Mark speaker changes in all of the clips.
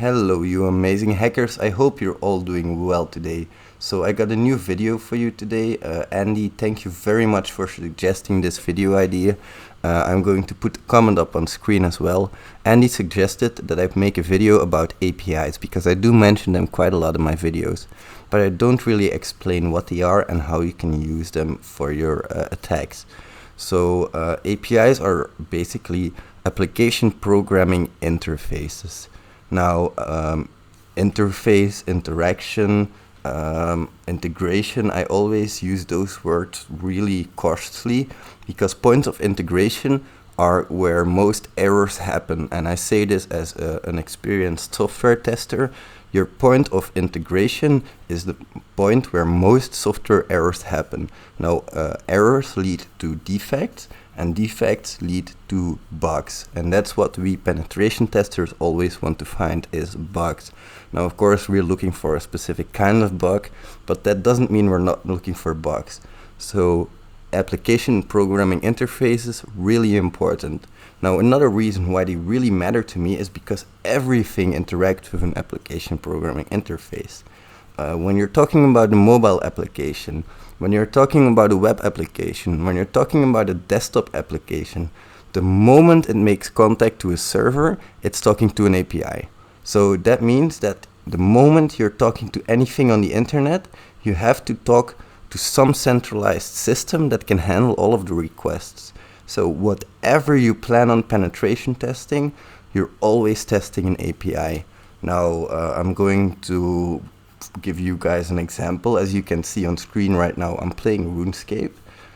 Speaker 1: Hello you amazing hackers, I hope you're all doing well today. So I got a new video for you today. Andy, thank you very much for suggesting this video idea. I'm going to put a comment up on screen as well. Andy suggested that I make a video about APIs because I do mention them quite a lot in my videos, but I don't really explain what they are and how you can use them for your attacks. So APIs are basically application programming interfaces. Now, interface, interaction, integration, I always use those words really cautiously because points of integration are where most errors happen. And I say this as an experienced software tester. Your point of integration is the point where most software errors happen. Now, errors lead to defects, and defects lead to bugs, and that's what we penetration testers always want to find, is bugs. Now of course we're looking for a specific kind of bug, but that doesn't mean we're not looking for bugs. So application programming interfaces, really important. Now another reason why they really matter to me is because everything interacts with an application programming interface. When you're talking about a mobile application, when you're talking about a web application, when you're talking about a desktop application, the moment it makes contact to a server, it's talking to an API. So that means that the moment you're talking to anything on the internet, you have to talk to some centralized system that can handle all of the requests. So whatever you plan on penetration testing, you're always testing an API. Now I'm going to give you guys an example. As you can see on screen right now, I'm playing RuneScape.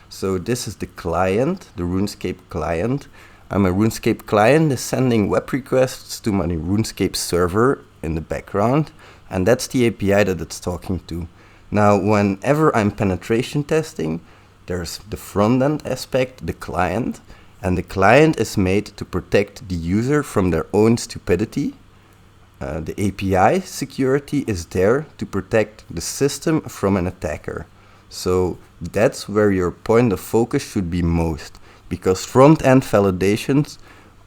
Speaker 1: So this is the client, the RuneScape client. I'm a RuneScape client is sending web requests to my RuneScape server in the background, and that's the API that it's talking to. Now whenever I'm penetration testing, there's the front end aspect, the client, and the client is made to protect the user from their own stupidity. The API security is there to protect the system from an attacker. So that's where your point of focus should be most, because front-end validations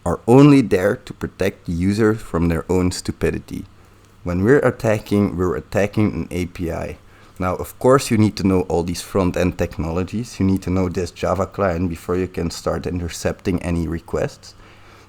Speaker 1: are only there to protect the user from their own stupidity. When we're attacking an API. Now, of course, you need to know all these front-end technologies. You need to know this Java client before you can start intercepting any requests.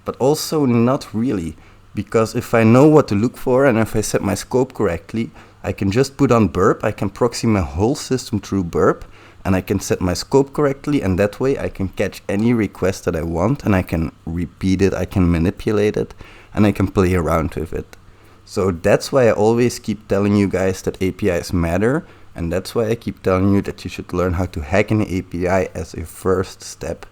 Speaker 1: But also not really. Because if I know what to look for and if I set my scope correctly, I can just put on burp, I can proxy my whole system through burp, and I can set my scope correctly, and that way I can catch any request that I want, and I can repeat it, I can manipulate it, and I can play around with it. So that's why I always keep telling you guys that APIs matter, and that's why I keep telling you that you should learn how to hack an API as a first step.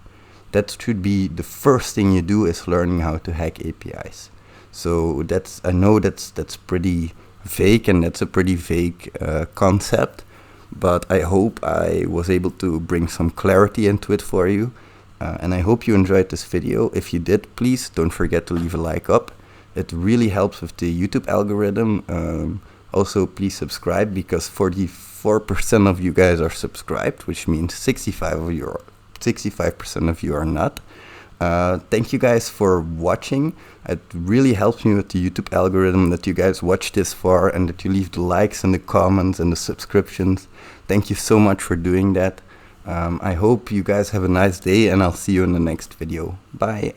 Speaker 1: That should be the first thing you do, is learning how to hack APIs. So I know that's pretty vague, and that's a pretty vague concept, but I hope I was able to bring some clarity into it for you, and I hope you enjoyed this video. If you did, please don't forget to leave a like up. It really helps with the YouTube algorithm. Also please subscribe, because 44% of you guys are subscribed, which means 65% of you are not. Thank you guys for watching. It really helps me with the YouTube algorithm that you guys watch this far and that you leave the likes and the comments and the subscriptions. Thank you so much for doing that. I hope you guys have a nice day, and I'll see you in the next video. Bye.